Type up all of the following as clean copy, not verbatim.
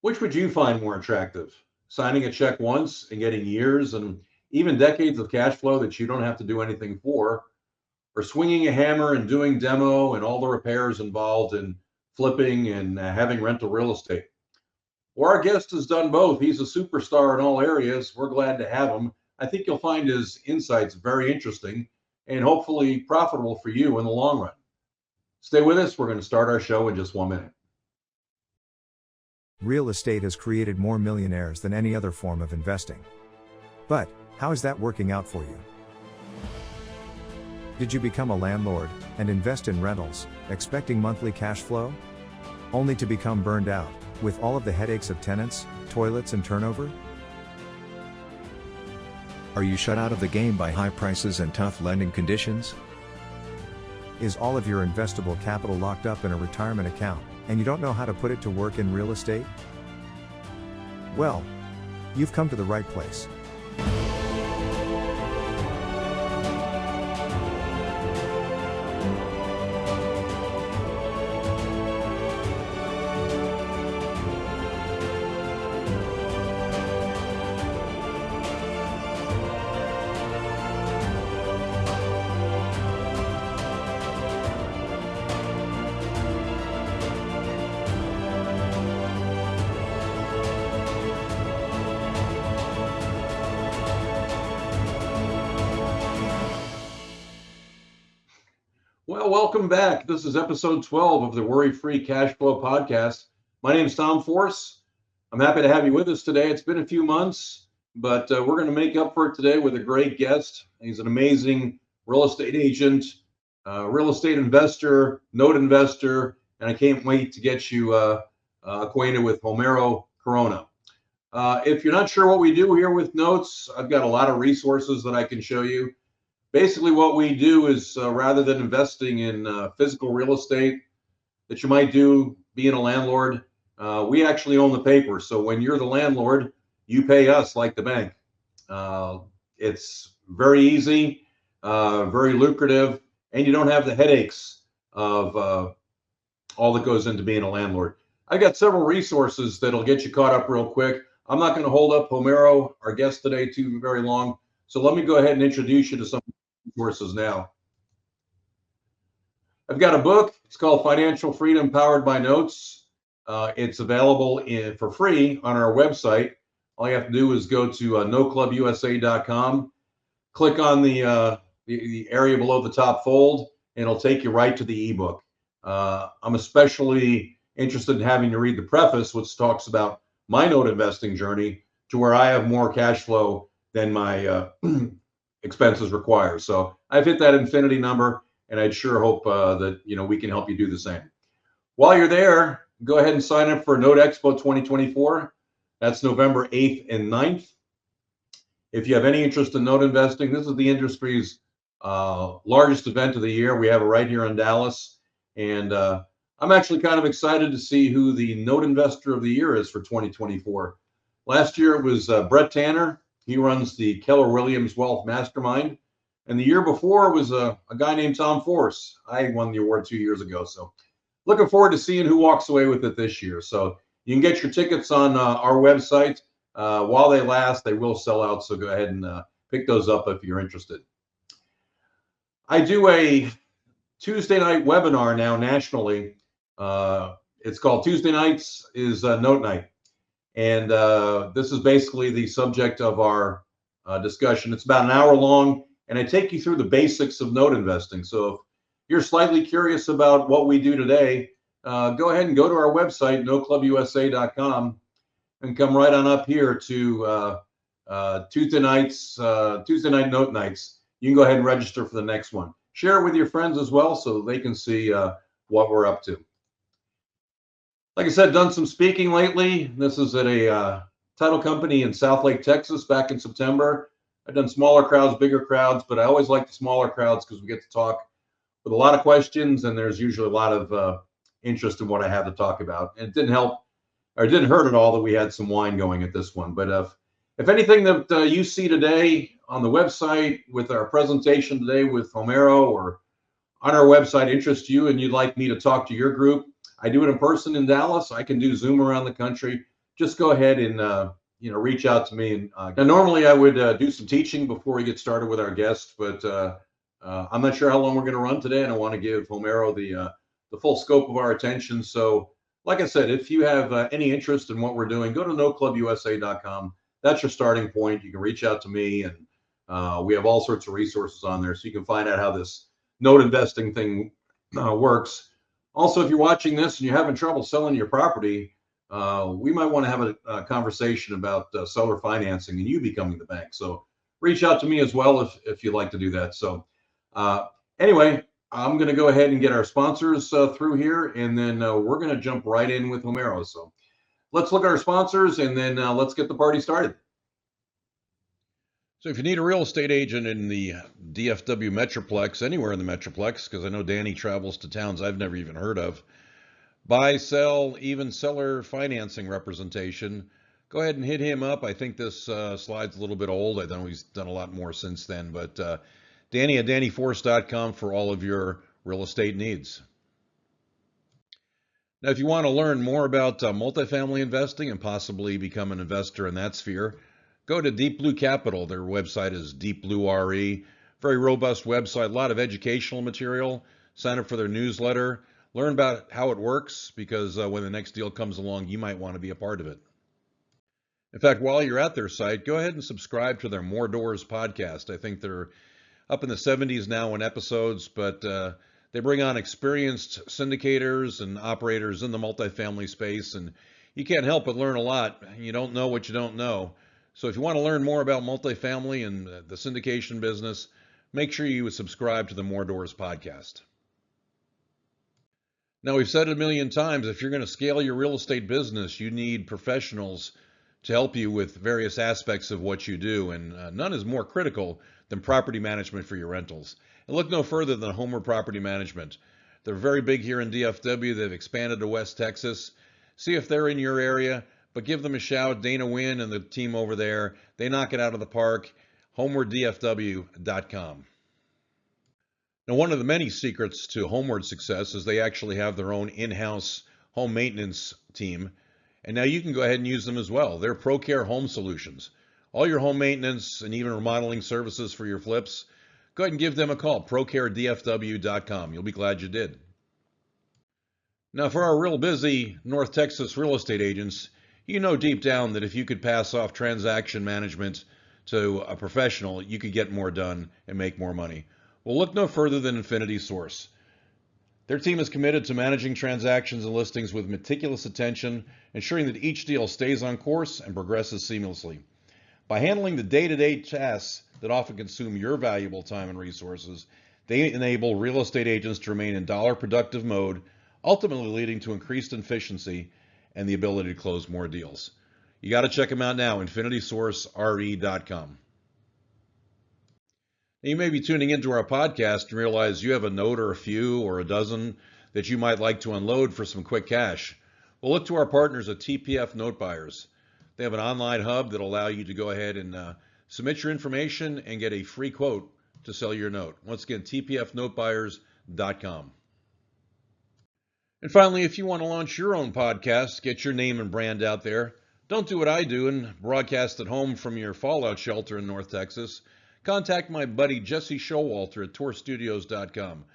Which would you find more attractive? Signing a check once and getting years and even decades of cash flow that you don't have to do anything for, or swinging a hammer and doing demo and all the repairs involved in flipping and having rental real estate? Well, our guest has done both. He's a superstar in all areas. We're glad to have him. I think you'll find his insights very interesting and hopefully profitable for you in the long run. Stay with us. We're going to start our show in just 1 minute. Real estate has created more millionaires than any other form of investing. But, how is that working out for you? Did you become a landlord and invest in rentals, expecting monthly cash flow? Only to become burned out, with all of the headaches of tenants, toilets and turnover? Are you shut out of the game by high prices and tough lending conditions? Is all of your investable capital locked up in a retirement account, and you don't know how to put it to work in real estate? Well, you've come to the right place. Well, welcome back. This is episode 12 of the Worry-Free Cash Flow Podcast. My name is Tom Force. I'm happy to have you with us today. It's been a few months, but we're going to make up for it today with a great guest. He's an amazing real estate agent, real estate investor, note investor, and I can't wait to get you acquainted with Homero Corona. If you're not sure what we do here with notes, I've got a lot of resources that I can show you. Basically, what we do is rather than investing in physical real estate that you might do being a landlord, we actually own the paper. So when you're the landlord, you pay us like the bank. It's very easy, very lucrative, and you don't have the headaches of all that goes into being a landlord. I've got several resources that'll get you caught up real quick. I'm not going to hold up Homero, our guest today, too very long. So let me go ahead and introduce you to some resources now. I've got a book. It's called Financial Freedom Powered by Notes. It's available for free on our website. All you have to do is go to noclubusa.com, click on the area below the top fold, and it'll take you right to the ebook. I'm especially interested in having you read the preface, which talks about my note investing journey to where I have more cash flow than my expenses require. So I've hit that infinity number, and I'd sure hope that we can help you do the same. While you're there, go ahead and sign up for Note Expo 2024. That's November 8th and 9th. If you have any interest in note investing, this is the industry's largest event of the year. We have it right here in Dallas, and I'm actually kind of excited to see who the Note Investor of the Year is for 2024. Last year it was Brett Tanner. He runs the Keller Williams Wealth Mastermind. And the year before was a guy named Tom Force. I won the award 2 years ago. So looking forward to seeing who walks away with it this year. So you can get your tickets on our website. While they last, they will sell out. So go ahead and pick those up if you're interested. I do a Tuesday night webinar now nationally. It's called Tuesday Nights is Note Night. And this is basically the subject of our discussion. It's about an hour long, and I take you through the basics of note investing. So if you're slightly curious about what we do today, go ahead and go to our website, noclubusa.com, and come right on up here to Tuesday night note nights. You can go ahead and register for the next one. Share it with your friends as well so they can see what we're up to. Like I said, done some speaking lately. This is at a title company in Southlake, Texas, back in September. I've done smaller crowds, bigger crowds, but I always like the smaller crowds because we get to talk with a lot of questions, and there's usually a lot of interest in what I have to talk about. And it didn't help, or it didn't hurt at all that we had some wine going at this one. But if anything that you see today on the website with our presentation today with Homero or on our website interests you and you'd like me to talk to your group, I do it in person in Dallas. I can do Zoom around the country. just go ahead and reach out to me. And now, normally I would do some teaching before we get started with our guest, but I'm not sure how long we're going to run today, and I want to give Homero the full scope of our attention. So, like I said, if you have any interest in what we're doing, go to noclubusa.com. That's your starting point. You can reach out to me, and we have all sorts of resources on there, so you can find out how this note investing thing works. Also, if you're watching this and you're having trouble selling your property, we might want to have a conversation about seller financing and you becoming the bank. So reach out to me as well if you'd like to do that. So anyway, I'm going to go ahead and get our sponsors through here, and then we're going to jump right in with Homero. So let's look at our sponsors, and then let's get the party started. So if you need a real estate agent in the DFW Metroplex, anywhere in the Metroplex, because I know Danny travels to towns I've never even heard of, buy, sell, even seller financing representation, go ahead and hit him up. I think this slide's a little bit old. I know he's done a lot more since then, but Danny at DannyForce.com for all of your real estate needs. Now, if you want to learn more about multifamily investing and possibly become an investor in that sphere, go to Deep Blue Capital. Their website is Deep Blue RE. Very robust website, a lot of educational material. Sign up for their newsletter. Learn about how it works, because when the next deal comes along, you might want to be a part of it. In fact, while you're at their site, go ahead and subscribe to their More Doors podcast. I think they're up in the 70s now in episodes, but they bring on experienced syndicators and operators in the multifamily space, and you can't help but learn a lot. You don't know what you don't know. So if you want to learn more about multifamily and the syndication business, make sure you subscribe to the More Doors podcast. Now, we've said it a million times, if you're going to scale your real estate business, you need professionals to help you with various aspects of what you do, and none is more critical than property management for your rentals. And look no further than Homer Property Management. They're very big here in DFW. They've expanded to West Texas. See if they're in your area, but give them a shout. Dana Wynn and the team over there, they knock it out of the park. HomewardDFW.com. Now, one of the many secrets to Homeward success is they actually have their own in-house home maintenance team. And now you can go ahead and use them as well. They're ProCare Home Solutions. All your home maintenance and even remodeling services for your flips, go ahead and give them a call, ProCareDFW.com. You'll be glad you did. Now, for our real busy North Texas real estate agents, you know deep down that if you could pass off transaction management to a professional, you could get more done and make more money. Well, look no further than Infinity Source. Their team is committed to managing transactions and listings with meticulous attention, ensuring that each deal stays on course and progresses seamlessly. By handling the day-to-day tasks that often consume your valuable time and resources, they enable real estate agents to remain in dollar productive mode, ultimately leading to increased efficiency and the ability to close more deals. You got to check them out now, infinitysourcere.com. You may be tuning into our podcast and realize you have a note or a few or a dozen that you might like to unload for some quick cash. Well, look to our partners at TPF Note Buyers. They have an online hub that will allow you to go ahead and submit your information and get a free quote to sell your note. Once again, tpfnotebuyers.com. And finally, if you want to launch your own podcast, get your name and brand out there, don't do what I do and broadcast at home from your fallout shelter in North Texas. Contact my buddy Jesse Showalter at tourstudios.com.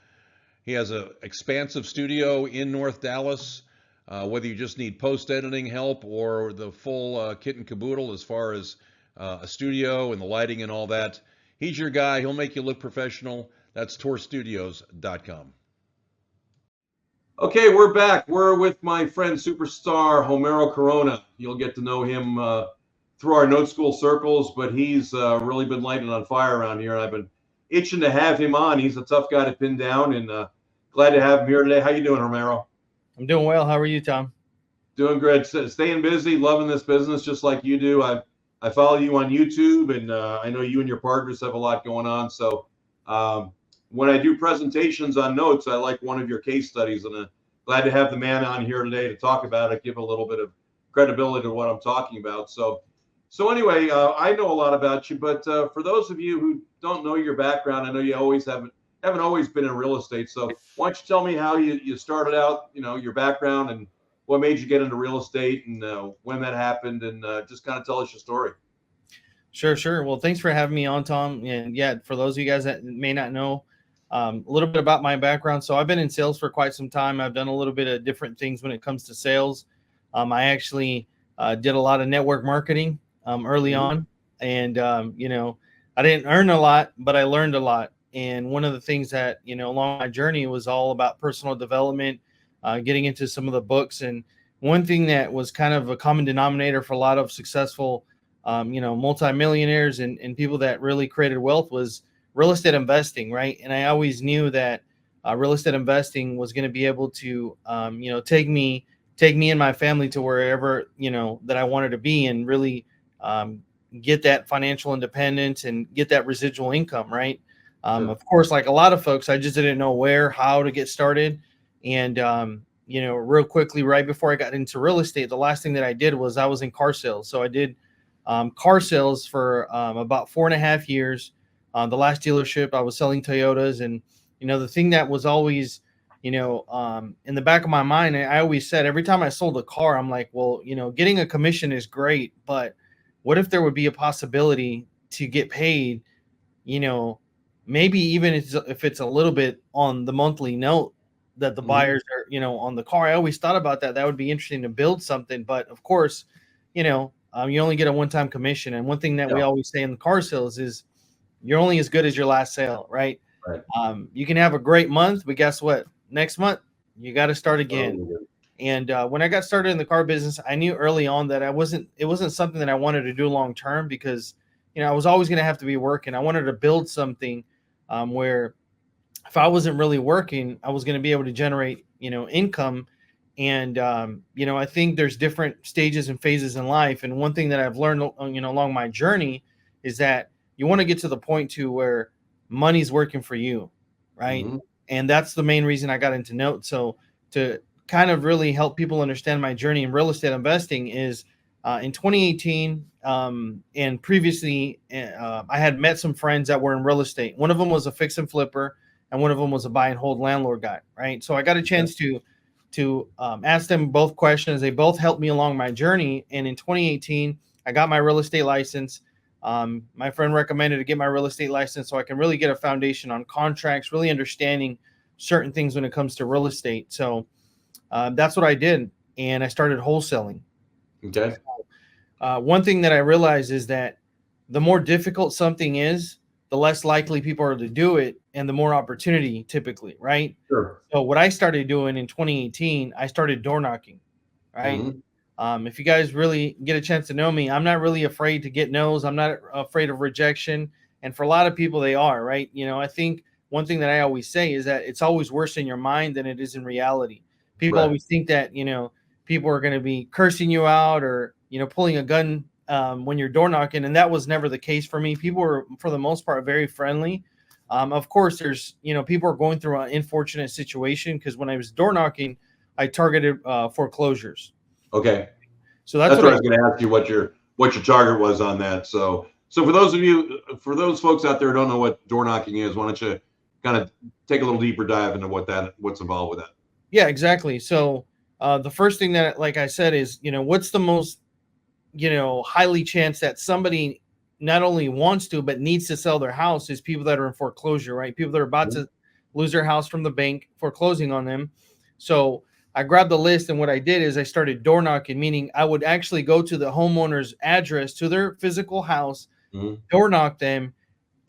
He has an expansive studio in North Dallas. Whether you just need post-editing help or the full kit and caboodle as far as a studio and the lighting and all that, he's your guy. He'll make you look professional. That's tourstudios.com. Okay, we're back. We're with my friend, superstar Homero Corona. You'll get to know him through our note school circles, but he's really been lighting on fire around here, and I've been itching to have him on. He's a tough guy to pin down, and glad to have him here today. How you doing, Homero? I'm doing well. How are you, Tom? Doing great. Staying busy, loving this business just like you do. I follow you on YouTube, and I know you and your partners have a lot going on. So when I do presentations on notes, I like one of your case studies, and glad to have the man on here today to talk about it, give a little bit of credibility to what I'm talking about. So anyway, I know a lot about you, but for those of you who don't know your background, I know you haven't always been in real estate. So why don't you tell me how you started out, your background, and what made you get into real estate and when that happened, and just kind of tell us your story. Sure. Well, thanks for having me on, Tom. And yeah, for those of you guys that may not know, a little bit about my background. So I've been in sales for quite some time. I've done a little bit of different things when it comes to sales. I actually did a lot of network marketing early on. And, I didn't earn a lot, but I learned a lot. And one of the things that, along my journey was all about personal development, getting into some of the books. And one thing that was kind of a common denominator for a lot of successful multimillionaires and people that really created wealth was real estate investing, right? And I always knew that real estate investing was going to be able to, take me and my family to wherever, that I wanted to be, and really get that financial independence and get that residual income, right? Sure. Of course, like a lot of folks, I just didn't know how to get started. And, real quickly, right before I got into real estate, the last thing that I did was I was in car sales. So I did car sales for about 4.5 years. The last dealership, I was selling Toyotas. And, the thing that was always, in the back of my mind, I always said every time I sold a car, I'm like, well, getting a commission is great, but what if there would be a possibility to get paid, maybe even if it's a little bit on the monthly note that the buyers are, on the car. I always thought about that. That would be interesting to build something. But of course, you only get a one-time commission. And one thing that we always say in the car sales is you're only as good as your last sale, right? Right. You can have a great month, but guess what? Next month, you got to start again. And when I got started in the car business, I knew early on that it wasn't something that I wanted to do long term, because, I was always going to have to be working. I wanted to build something where if I wasn't really working, I was going to be able to generate, income. And, I think there's different stages and phases in life. And one thing that I've learned, along my journey is that you want to get to the point to where money's working for you. Right. Mm-hmm. And that's the main reason I got into notes. So to kind of really help people understand my journey in real estate investing is in 2018 and previously, I had met some friends that were in real estate. One of them was a fix and flipper, and one of them was a buy and hold landlord guy. Right. So I got a chance to ask them both questions. They both helped me along my journey. And in 2018, I got my real estate license. My friend recommended to get my real estate license so I can really get a foundation on contracts, really understanding certain things when it comes to real estate. So that's what I did. And I started wholesaling. Okay. One thing that I realized is that the more difficult something is, the less likely people are to do it, and the more opportunity typically, right? Sure. So what I started doing in 2018, I started door knocking, right? Mm-hmm. If you guys really get a chance to know me, I'm not really afraid to get no's. I'm not afraid of rejection. And for a lot of people, they are, right? I think one thing that I always say is that it's always worse in your mind than it is in reality. People always think that, people are going to be cursing you out or, pulling a gun when you're door knocking. And that was never the case for me. People were, for the most part, very friendly. Of course, there's, people are going through an unfortunate situation, because when I was door knocking, I targeted foreclosures. Okay. So that's what I was going to ask you, what your target was on that. So for those folks out there who don't know what door knocking is, why don't you kind of take a little deeper dive into what's involved with that? Yeah, exactly. So the first thing that, like I said, is, what's the most, highly chance that somebody not only wants to, but needs to sell their house is people that are in foreclosure, right? People that are about to lose their house from the bank foreclosing on them. So I grabbed the list, and what I did is I started door knocking, meaning I would actually go to the homeowner's address, to their physical house, door knock them,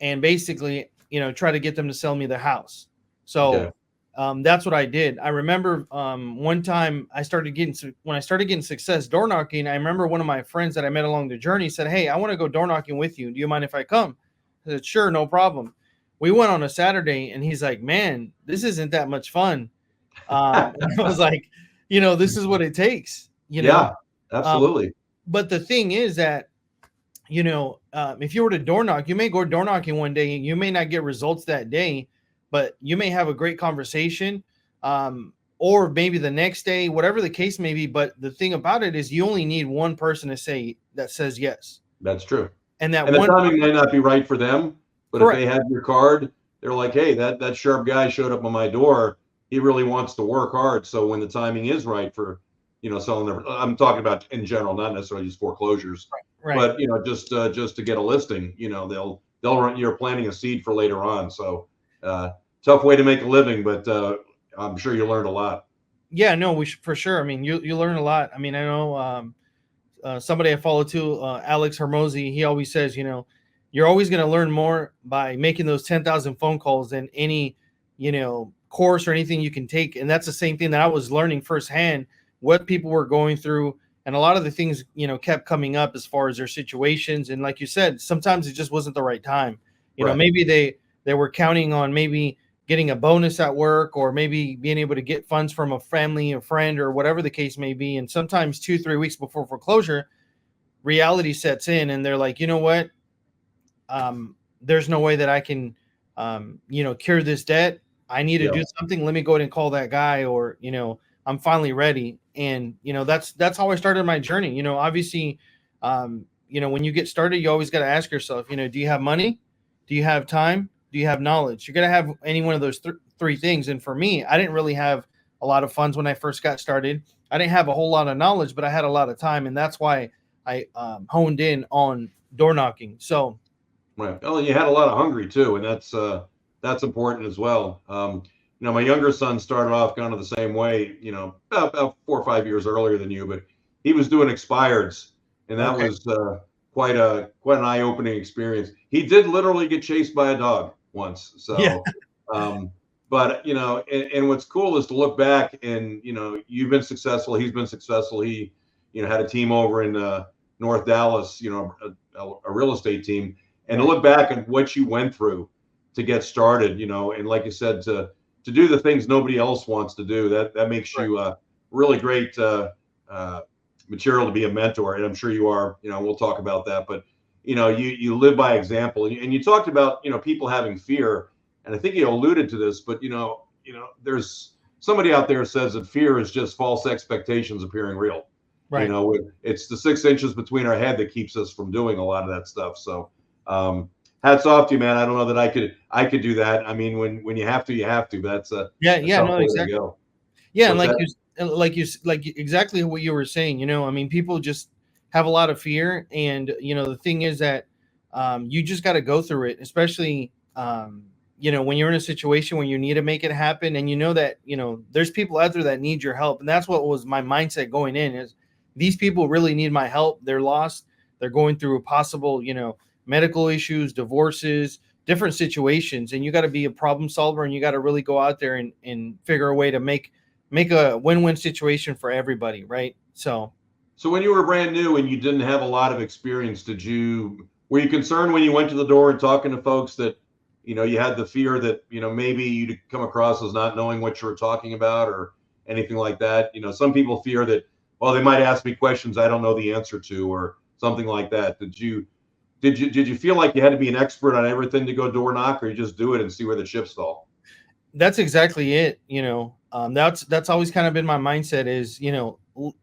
and basically, try to get them to sell me their house. So that's what I did. I remember one time when I started getting success door knocking, I remember one of my friends that I met along the journey said, "Hey, I want to go door knocking with you. Do you mind if I come?" I said, "Sure, no problem." We went on a Saturday, and he's like, "Man, this isn't that much fun." I was like, this is what it takes. Yeah, absolutely. But the thing is that, if you were to door knock, you may go door knocking one day, and you may not get results that day, but you may have a great conversation, or maybe the next day, whatever the case may be. But the thing about it is you only need one person that says yes. That's true. And the timing might not be right for them, but correct. If they have your card, they're like, hey, that sharp guy showed up on my door. He really wants to work hard. So when the timing is right for selling their. I'm talking about in general, not necessarily just foreclosures, Right. but just to get a listing. They'll run. You're planting a seed for later on. So tough way to make a living, but I'm sure you learned a lot. Yeah, no, we should, for sure. I mean, you learn a lot. I mean, I know somebody I follow too, Alex Hermosi. He always says, you're always going to learn more by making those 10,000 phone calls than any, course or anything you can take. And that's the same thing that I was learning firsthand, what people were going through. And a lot of the things, kept coming up as far as their situations. And like you said, sometimes it just wasn't the right time. Right. Maybe they were counting on maybe getting a bonus at work, or maybe being able to get funds from a family or friend or whatever the case may be. And sometimes 2-3 weeks before foreclosure, reality sets in and they're like, you know what? There's no way that I can, cure this debt. I need to do something. Let me go ahead and call that guy, or, I'm finally ready. And, that's how I started my journey. Obviously, when you get started, you always got to ask yourself, do you have money? Do you have time? Do you have knowledge? You're going to have any one of those three things. And for me, I didn't really have a lot of funds when I first got started. I didn't have a whole lot of knowledge, but I had a lot of time. And that's why I honed in on door knocking. So, right. Well, you had a lot of hungry too, and that's important as well. My younger son started off kind of the same way, about 4 or 5 years earlier than you, but he was doing expireds, and that was quite an eye-opening experience. He did literally get chased by a dog once. So, yeah. But and what's cool is to look back and you've been successful. He's been successful. He had a team over in North Dallas, a real estate team, and to look back at what you went through to get started, and like you said, to do the things nobody else wants to do, that makes you really great material to be a mentor. And I'm sure you are. We'll talk about that, but you live by example. And you talked about people having fear, and I think you alluded to this, but there's somebody out there says that fear is just false expectations appearing real. Right. It's the 6 inches between our head that keeps us from doing a lot of that stuff. So hats off to you, man. I don't know that I could do that. I mean, when you have to, you have to. But that's a no, exactly. Yeah, and like exactly what you were saying. I mean, people just have a lot of fear, and the thing is that you just got to go through it, especially when you're in a situation where you need to make it happen, and that there's people out there that need your help, and that's what was my mindset going in. Is these people really need my help? They're lost. They're going through a possible medical issues, divorces, different situations, and you got to be a problem solver, and you got to really go out there and figure a way to make a win-win situation for everybody, right? So when you were brand new and you didn't have a lot of experience, were you concerned when you went to the door and talking to folks that you had the fear that maybe you'd come across as not knowing what you were talking about or anything like that? Some people fear that, well, they might ask me questions I don't know the answer to or something like that. Did you feel like you had to be an expert on everything to go door knock, or you just do it and see where the chips fall? That's exactly it. That's always kind of been my mindset is,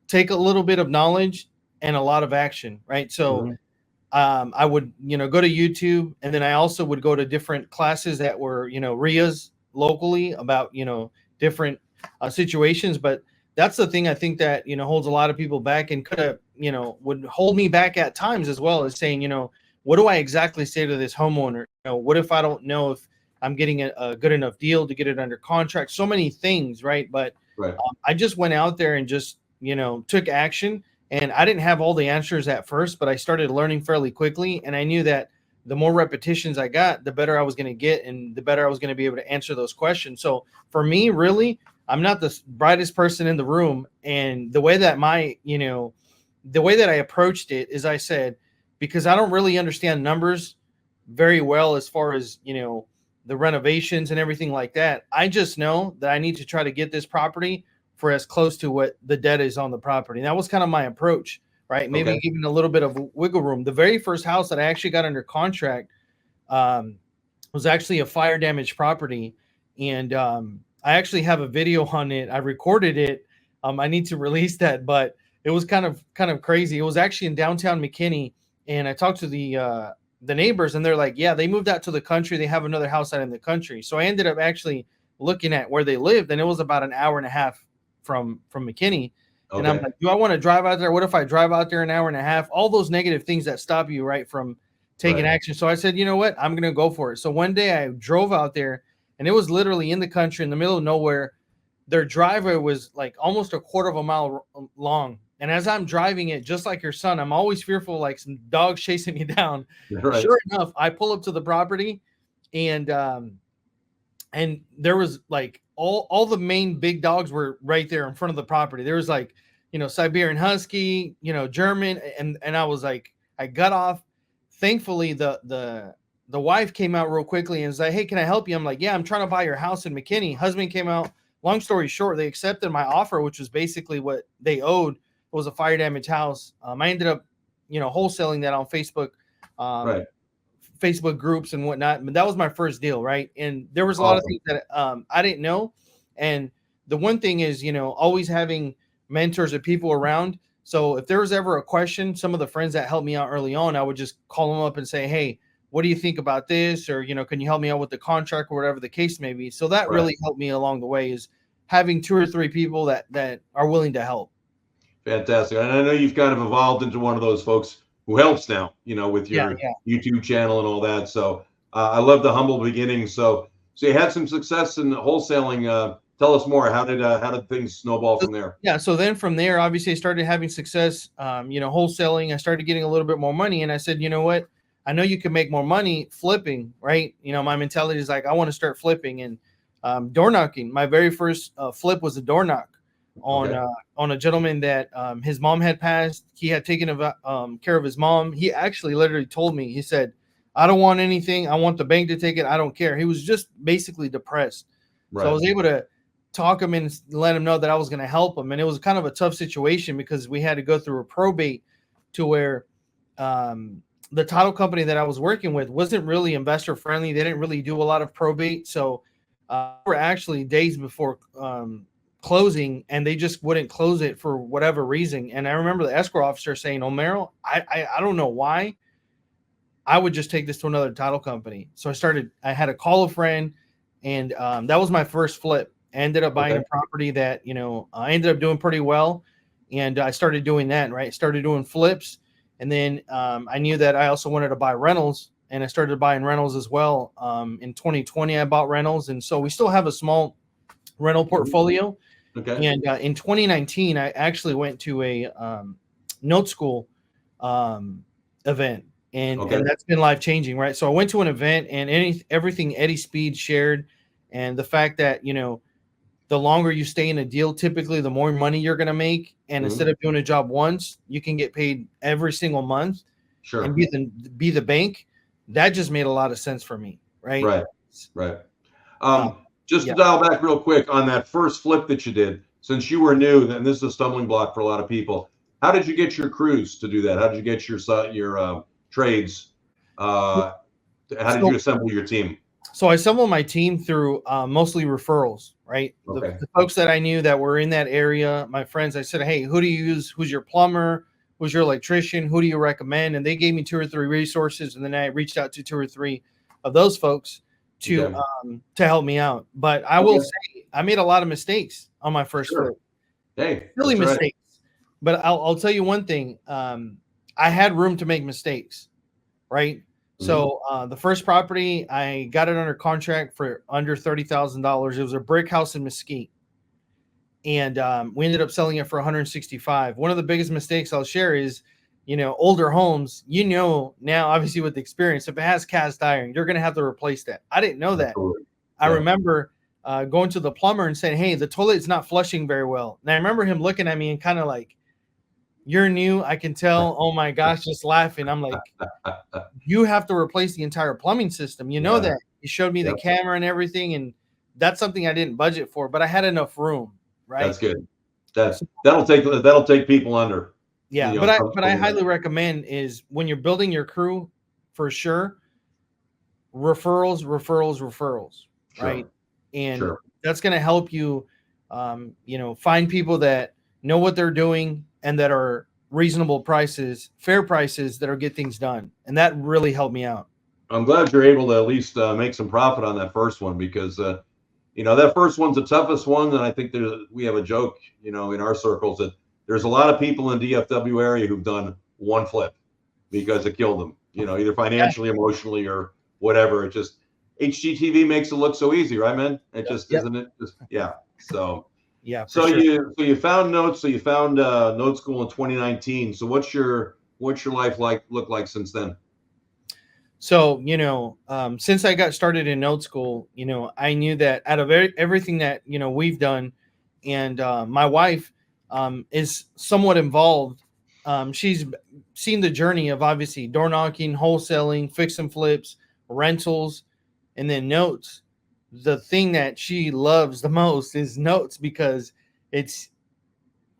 take a little bit of knowledge and a lot of action. Right. So, I would, go to YouTube, and then I also would go to different classes that were, RIAs locally about, different situations. But that's the thing I think that, holds a lot of people back, and could have, would hold me back at times as well, as saying, what do I exactly say to this homeowner? What if I don't know if I'm getting a good enough deal to get it under contract? So many things, right? But I just went out there and just, took action. And I didn't have all the answers at first, but I started learning fairly quickly. And I knew that the more repetitions I got, the better I was going to get, and the better I was going to be able to answer those questions. So for me, really, I'm not the brightest person in the room. And the way that the way that I approached it is, I said, because I don't really understand numbers very well as far as, the renovations and everything like that. I just know that I need to try to get this property for as close to what the debt is on the property. And that was kind of my approach, right? Maybe giving a little bit of wiggle room. The very first house that I actually got under contract was actually a fire damaged property. And I actually have a video on it. I recorded it. I need to release that, but it was kind of crazy. It was actually in downtown McKinney. And I talked to the neighbors, and they're like, yeah, they moved out to the country. They have another house out in the country. So I ended up actually looking at where they lived, and it was about an hour and a half from McKinney. And I'm Okay. like, do I want to drive out there? What if I drive out there an hour and a half? All those negative things that stop you, right, from taking Right. action. So I said, you know what? I'm going to go for it. So one day I drove out there, and it was literally in the country, in the middle of nowhere. Their driveway was like almost a quarter of a mile long. And as I'm driving it, just like your son, I'm always fearful, like some dogs chasing me down. Right. Sure enough, I pull up to the property, and there was like all the main big dogs were right there in front of the property. There was like, Siberian Husky, German, and I was like, I got off. Thankfully, the wife came out real quickly and was like, "Hey, can I help you?" I'm like, "Yeah, I'm trying to buy your house in McKinney." Husband came out. Long story short, they accepted my offer, which was basically what they owed. It was a fire damaged house. I ended up, wholesaling that on Facebook. Right. Facebook groups and whatnot. But that was my first deal, right? And there was a lot of Awesome. things that I didn't know. And the one thing is, always having mentors or people around. So if there was ever a question, some of the friends that helped me out early on, I would just call them up and say, "Hey, what do you think about this?" Or, can you help me out with the contract or whatever the case may be. So that Right. really helped me along the way, is having 2 or 3 people that are willing to help. Fantastic. And I know you've kind of evolved into one of those folks who helps now, with Yeah, your yeah. YouTube channel and all that. So I love the humble beginnings. So you had some success in wholesaling. Tell us more. How did things snowball from there? Yeah. So then from there, obviously I started having success, wholesaling. I started getting a little bit more money, and I said, you know what? I know you can make more money flipping, right? My mentality is like, I want to start flipping and door knocking. My very first flip was a door knock on Okay. on a gentleman that his mom had passed. He had taken care of his mom. He actually literally told me, he said, "I don't want anything. I want the bank to take it. I don't care." He was just basically depressed. So I Right. was able to talk him and let him know that I was going to help him. And it was kind of a tough situation because we had to go through a probate to where the title company that I was working with wasn't really investor friendly. They didn't really do a lot of probate. So we're actually days before closing, and they just wouldn't close it for whatever reason. And I remember the escrow officer saying, "Homero, I don't know why. I would just take this to another title company." So I had to call a friend, and that was my first flip. I ended up buying Okay. a property that, I ended up doing pretty well. And I started doing that, right? Started doing flips. And then I knew that I also wanted to buy rentals, and I started buying rentals as well. In 2020, I bought rentals. And so we still have a small rental portfolio. Okay. And in 2019, I actually went to a note school event. Okay. And that's been life changing, right? So I went to an event, and everything Eddie Speed shared, and the fact that, the longer you stay in a deal, typically the more money you're going to make. And Mhm. instead of doing a job once, you can get paid every single month and Sure. be the bank. That just made a lot of sense for me, right? Right. Right. Uh, Just yeah. to dial back real quick on that first flip that you did, since you were new, and this is a stumbling block for a lot of people. How did you get your crews to do that? How did you get your trades? How did So, you assemble your team? so I assembled my team through mostly referrals, right? Okay. The folks that I knew that were in that area, my friends, I said, "Hey, who do you use? Who's your plumber? Who's your electrician? Who do you recommend?" And they gave me 2 or 3 resources. And then I reached out to 2 or 3 of those folks to Okay. help me out. But I will Okay. say I made a lot of mistakes on my first Sure. flip. Hey, Silly that's right. mistakes. But I'll tell you one thing. I had room to make mistakes, right? So the first property, I got it under contract for under $30,000. It was a brick house in Mesquite, and we ended up selling it for 165. One of the biggest mistakes I'll share is, older homes. Now, obviously with the experience, if it has cast iron, you're going to have to replace that. I didn't know that. Absolutely. I Yeah. remember going to the plumber and saying, "Hey, the toilet is not flushing very well." And I remember him looking at me and kind of like, "You're new, I can tell." Oh my gosh, just laughing. I'm like, "You have to replace the entire plumbing system. You know Yeah. that." He showed me the Yep. camera and everything, and that's something I didn't budget for, but I had enough room, That's right? good. That'll take people under. Yeah, but I highly recommend is when you're building your crew, for sure, referrals, right? Sure. And Sure. that's going to help you, find people that know what they're doing and that are reasonable prices, fair prices that'll get things done. And that really helped me out. I'm glad you're able to at least make some profit on that first one because that first one's the toughest one. And I think we have a joke, in our circles that there's a lot of people in DFW area who've done one flip because it killed them, either financially, emotionally, or whatever. It just, HGTV makes it look so easy, right, man? It just isn't it? Just, yeah. So Yeah, for so sure. you found notes. So you found Note School in 2019. So what's your life look like since then? So, since I got started in Note School, I knew that out of everything that, we've done, and my wife is somewhat involved. She's seen the journey of obviously door knocking, wholesaling, fix and flips, rentals, and then notes. The thing that she loves the most is notes because it's,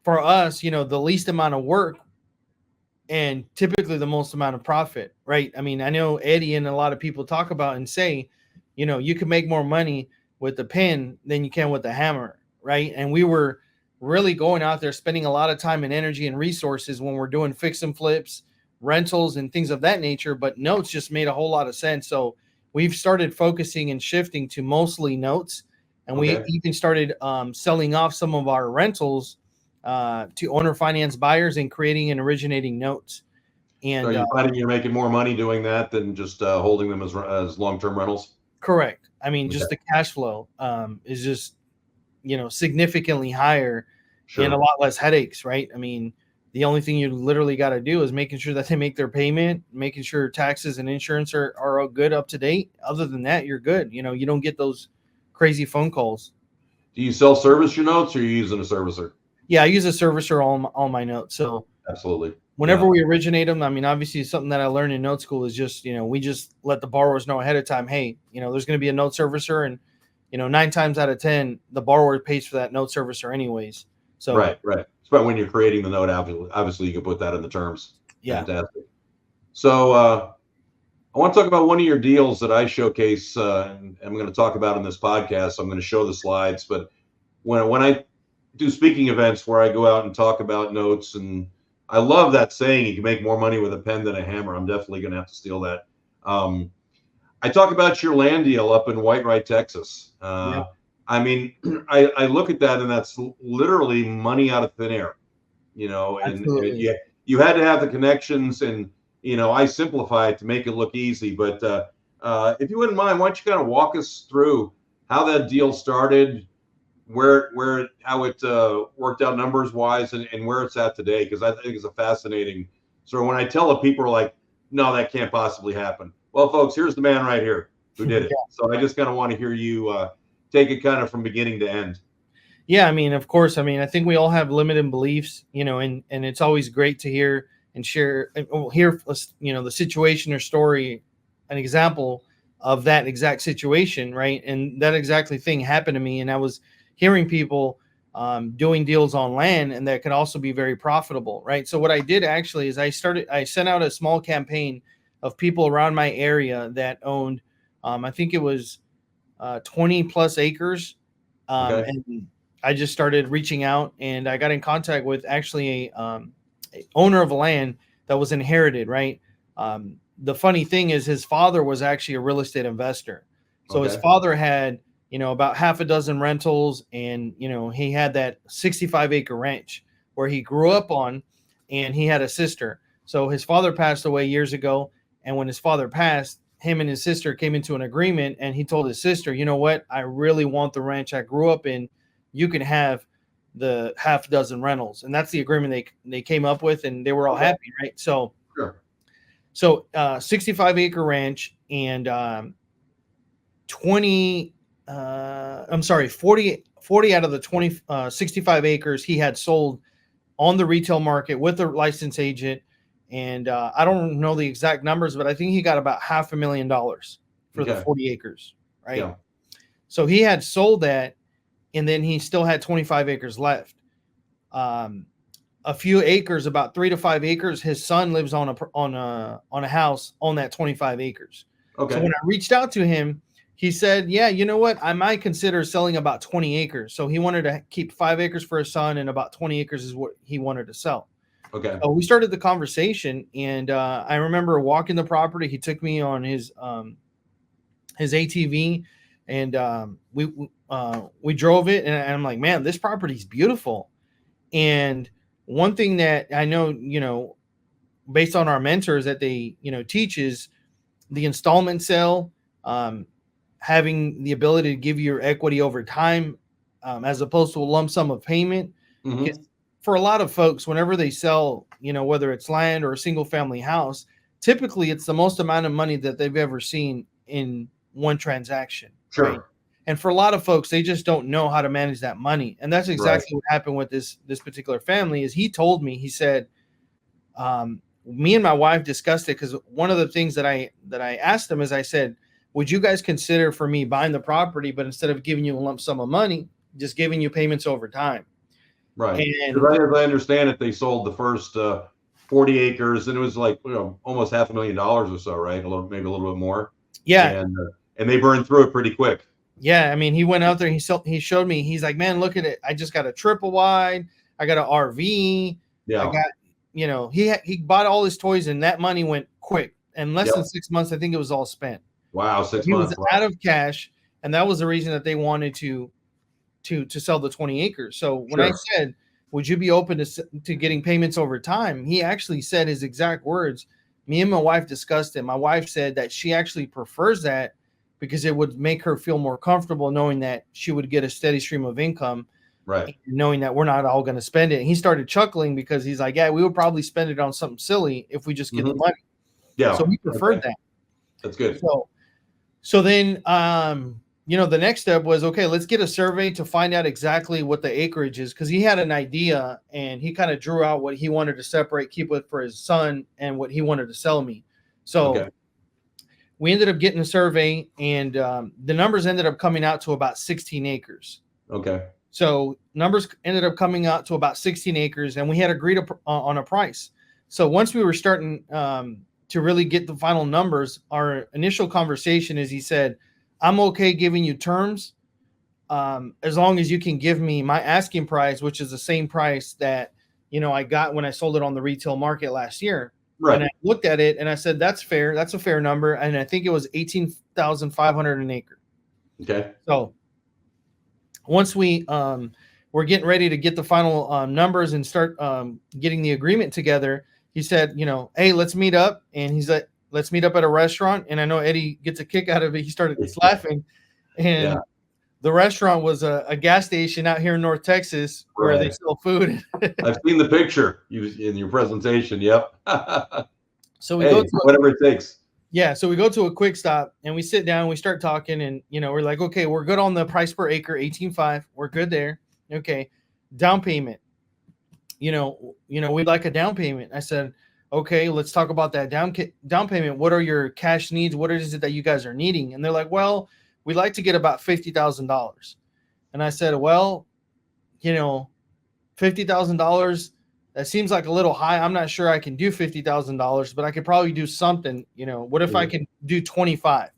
for us, the least amount of work and typically the most amount of profit, right? I mean, I know Eddie and a lot of people talk about and say, you can make more money with the pen than you can with the hammer, right? And we were really going out there spending a lot of time and energy and resources when we're doing fix and flips, rentals, and things of that nature. But notes just made a whole lot of sense. So we've started focusing and shifting to mostly notes. And we even started selling off some of our rentals to owner finance buyers and creating and originating notes. And so you're finding you're making more money doing that than just holding them as long-term rentals? Correct. I mean, just the cash flow is just, significantly higher and a lot less headaches, right? I mean, the only thing you literally got to do is making sure that they make their payment, making sure taxes and insurance are good, up to date. Other than that, you're good. You don't get those crazy phone calls. Do you self-service your notes, or are you using a servicer? Yeah, I use a servicer on my notes. So absolutely. Whenever we originate them, I mean, obviously something that I learned in Note School is just, we just let the borrowers know ahead of time, hey, there's going to be a note servicer, and, 9 times out of 10, the borrower pays for that note servicer anyways. So right. But when you're creating the note, obviously you can put that in the terms. Yeah. Fantastic. So I want to talk about one of your deals that I showcase, and I'm going to talk about in this podcast. So I'm going to show the slides, but when I do speaking events where I go out and talk about notes, and I love that saying, you can make more money with a pen than a hammer. I'm definitely going to have to steal that. I talk about your land deal up in Whitewright, Texas. I mean, I look at that, and that's literally money out of thin air, and you had to have the connections, and, I simplify it to make it look easy. But if you wouldn't mind, why don't you kind of walk us through how that deal started, how it worked out numbers wise, and where it's at today, because I think it's a fascinating story. When I tell it, people are like, no, that can't possibly happen. Well, folks, here's the man right here who did it. So I just kind of want to hear you take it kind of from beginning to end. Yeah, I mean, of course. I mean, I think we all have limited beliefs, and it's always great to hear and hear, the situation or story, an example of that exact situation, right? And that exactly thing happened to me, and I was hearing people doing deals on land, and that could also be very profitable, right? So what I did actually is I sent out a small campaign of people around my area that owned, I think it was 20 plus acres. And I just started reaching out, and I got in contact with actually a owner of land that was inherited, right? The funny thing is his father was actually a real estate investor. So his father had, about half a dozen rentals, and, he had that 65-acre ranch where he grew up on, and he had a sister. So his father passed away years ago. And when his father passed, him and his sister came into an agreement, and he told his sister, you know what? I really want the ranch I grew up in. You can have the half dozen rentals. And that's the agreement they came up with, and they were all happy, right? So, 65-acre ranch, and 40 out of the 65 acres he had sold on the retail market with a licensed agent. And I don't know the exact numbers, but I think he got about $500,000 for the 40 acres, right? Yeah. So he had sold that, and then he still had 25 acres left. A few acres, about 3 to 5 acres, his son lives on a house on that 25 acres. So when I reached out to him, he said, yeah, you know what? I might consider selling about 20 acres. So he wanted to keep 5 acres for his son, and about 20 acres is what he wanted to sell. So we started the conversation, and I remember walking the property. He took me on his ATV, and we drove it, and I'm like, man, this property is beautiful. And one thing that I know, based on our mentors that they, teach is the installment sale, having the ability to give you your equity over time, as opposed to a lump sum of payment. Mm-hmm. For a lot of folks, whenever they sell, whether it's land or a single family house, typically it's the most amount of money that they've ever seen in one transaction. Sure. Right? And for a lot of folks, they just don't know how to manage that money. And that's exactly what happened with this particular family. Is he told me, he said, me and my wife discussed it, because one of the things that I asked him is, I said, would you guys consider for me buying the property, but instead of giving you a lump sum of money, just giving you payments over time? Right. And As I understand it, they sold the first 40 acres, and it was like, almost $500,000 or so, right? Maybe a little bit more. yeah. And they burned through it pretty quick. Yeah, I mean, he went out there. He showed me. He's like, man, look at it. I just got a triple wide. I got an RV. Yeah. I got, he bought all his toys, and that money went quick. In less than 6 months, I think it was all spent. Wow, 6 months. He was out of cash, and that was the reason that they wanted to sell the 20 acres. So when I said, would you be open to getting payments over time? He actually said his exact words. Me and my wife discussed it. My wife said that she actually prefers that, because it would make her feel more comfortable knowing that she would get a steady stream of income, right? Knowing that we're not all going to spend it. And he started chuckling, because he's like, yeah, we would probably spend it on something silly if we just get the money. Yeah. So we preferred that. That's good. So then, the next step was, okay, let's get a survey to find out exactly what the acreage is, because he had an idea, and he kind of drew out what he wanted to separate, keep it for his son, and what he wanted to sell me. So we ended up getting a survey, and the numbers ended up coming out to about 16 acres. Okay. So numbers ended up coming out to about 16 acres, and we had agreed on a price. So once we were starting to really get the final numbers, our initial conversation is, he said, I'm okay giving you terms as long as you can give me my asking price, which is the same price that, I got when I sold it on the retail market last year. Right. And I looked at it and I said, that's fair. That's a fair number. And I think it was $18,500 an acre. Okay. So once we were getting ready to get the final numbers and start getting the agreement together, he said, hey, let's meet up. And he's like, let's meet up at a restaurant. And I know Eddie gets a kick out of it. He started laughing. And the restaurant was a gas station out here in North Texas where they sell food. I've seen the picture in your presentation. Yep. So we go to whatever it takes. Yeah. So we go to a quick stop, and we sit down, we start talking, and, we're like, okay, we're good on the price per acre, 18.5. We're good there. Okay. Down payment. We'd like a down payment. I said, okay, let's talk about that down payment. What are your cash needs? What is it that you guys are needing? And they're like, well, we'd like to get about $50,000. And I said, well, $50,000, that seems like a little high. I'm not sure I can do $50,000, but I could probably do something. What if I can do 25?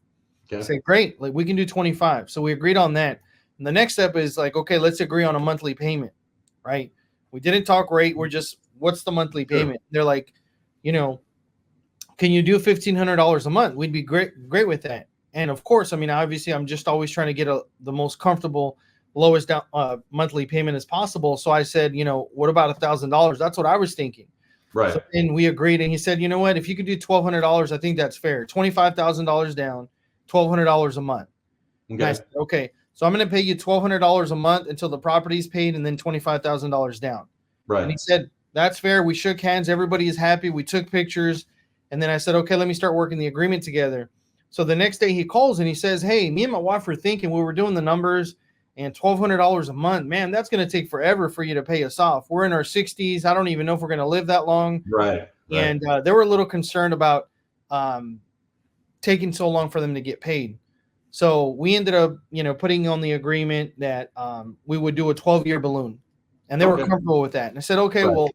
Okay. I said, great. Like, we can do 25. So we agreed on that. And the next step is like, okay, let's agree on a monthly payment, right? We didn't talk rate. We're just, what's the monthly payment? They're like, can you do $1,500 a month? We'd be great with that. And of course, I mean, obviously, I'm just always trying to get the most comfortable, lowest down, monthly payment as possible. So I said, what about $1,000? That's what I was thinking. Right. So, and we agreed. And he said, you know what? If you could do $1,200, I think that's fair. $25,000 down, $1,200 a month. Okay. I said, okay. So I'm going to pay you $1,200 a month until the property's paid, and then $25,000 down. Right. And he said, that's fair. We shook hands. Everybody is happy. We took pictures. And then I said, okay, let me start working the agreement together. So the next day he calls and he says, hey, me and my wife were thinking, we were doing the numbers, and $1,200 a month, man, that's going to take forever for you to pay us off. We're in our 60s. I don't even know if we're going to live that long. Right. And they were a little concerned about taking so long for them to get paid. So we ended up, putting on the agreement that we would do a 12-year balloon, and they were comfortable with that. And I said, okay, well,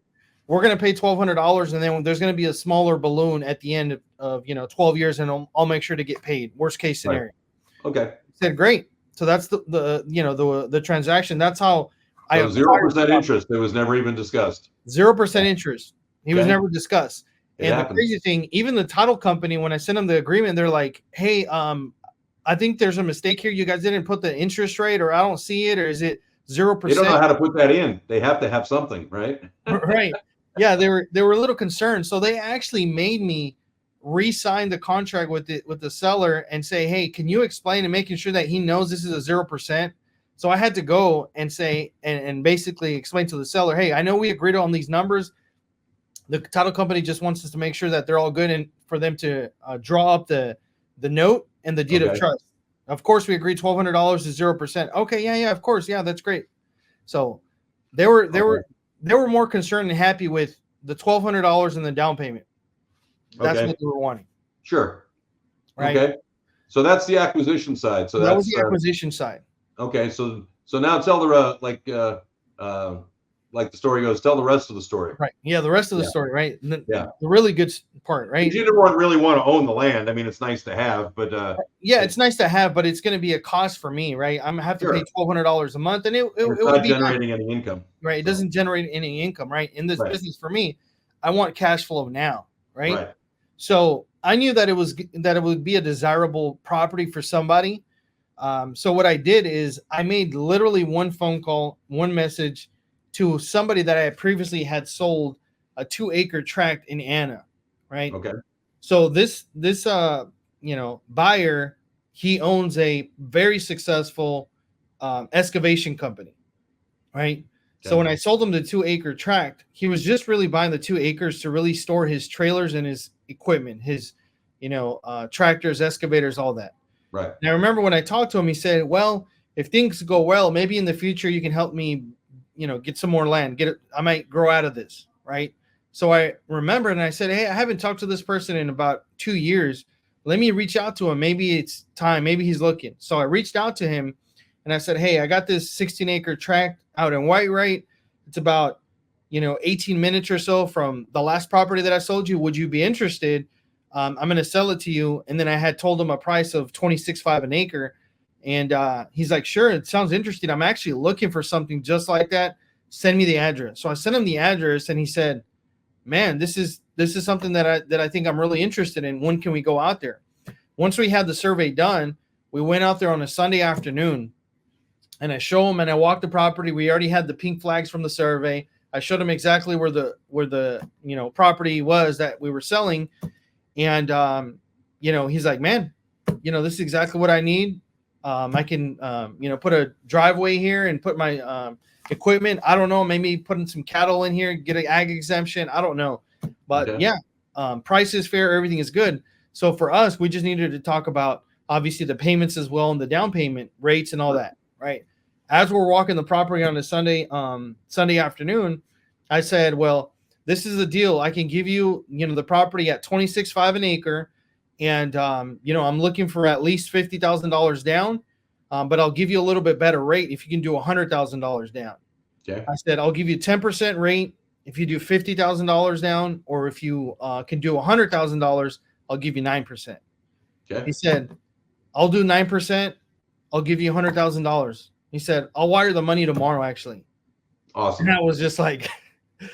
we're going to pay $1,200, and then there's going to be a smaller balloon at the end of 12 years, and I'll make sure to get paid. Worst case scenario. Right. Okay. I said, great. So that's the transaction. That's how I 0% interest. It was never even discussed. 0% interest. He was never discussed. It and happens. The crazy thing, even the title company, when I sent them the agreement, they're like, hey, I think there's a mistake here. You guys didn't put the interest rate, or I don't see it, or is it They don't know 0%. how to put that in. They have to have something, right? Right. Yeah, they were a little concerned. So they actually made me re-sign the contract with the seller and say, hey, can you explain and making sure that he knows this is a 0%? So I had to go and say and basically explain to the seller, hey, I know we agreed on these numbers. The title company just wants us to make sure that they're all good and for them to draw up the note and the deed of trust. Of course, we agreed $1,200 is 0%. Okay, yeah, of course, yeah, that's great. So they were more concerned and happy with the $1,200 in the down payment. That's what they were wanting. Sure. Right. Okay. So that's the acquisition side. So that was the acquisition side. Okay. So now tell the like the story goes, tell the rest of the story. Right. Yeah, the rest of the story, right? The really good part, right? You don't really want to own the land. I mean, it's nice to have, but it's nice to have, but it's going to be a cost for me, right? I'm gonna have to pay $1,200 a month, and it not generating any income. Right. It doesn't generate any income, right? In this business, for me, I want cash flow now, right? So I knew that it would be a desirable property for somebody. So what I did is I made literally one phone call, one message to somebody that I previously had sold a 2-acre tract in Anna, right? Okay. So this buyer, he owns a very successful excavation company, right? Okay. So when I sold him the 2-acre tract, he was just really buying the 2 acres to really store his trailers and his equipment, his tractors, excavators, all that. Right. And I remember when I talked to him, he said, well, if things go well, maybe in the future you can help me get some more land, I might grow out of this. Right. So I remembered and I said, hey, I haven't talked to this person in about 2 years. Let me reach out to him. Maybe it's time. Maybe he's looking. So I reached out to him and I said, hey, I got this 16-acre tract out in Whitewright. It's about, 18 minutes or so from the last property that I sold you. Would you be interested? I'm going to sell it to you. And then I had told him a price of $26,500 an acre. And he's like, sure, it sounds interesting. I'm actually looking for something just like that. Send me the address. So I sent him the address and he said, man, this is something that I think I'm really interested in. When can we go out there? Once we had the survey done, we went out there on a Sunday afternoon and I show him and I walked the property. We already had the pink flags from the survey. I showed him exactly where the property was that we were selling. And, he's like, man, this is exactly what I need. I can, put a driveway here and put my equipment. I don't know, maybe putting some cattle in here, get an ag exemption. I don't know. But price is fair. Everything is good. So for us, we just needed to talk about obviously the payments as well and the down payment rates and all that. Right. As we're walking the property on a Sunday afternoon, I said, well, this is the deal. I can give you, the property at $26,500 an acre. And, I'm looking for at least $50,000 down, but I'll give you a little bit better rate if you can do $100,000 down. Okay. I said, I'll give you 10% rate if you do $50,000 down, or if you can do $100,000, I'll give you 9%. Okay. He said, I'll do 9%. I'll give you $100,000. He said, I'll wire the money tomorrow, actually. Awesome. And I was just like,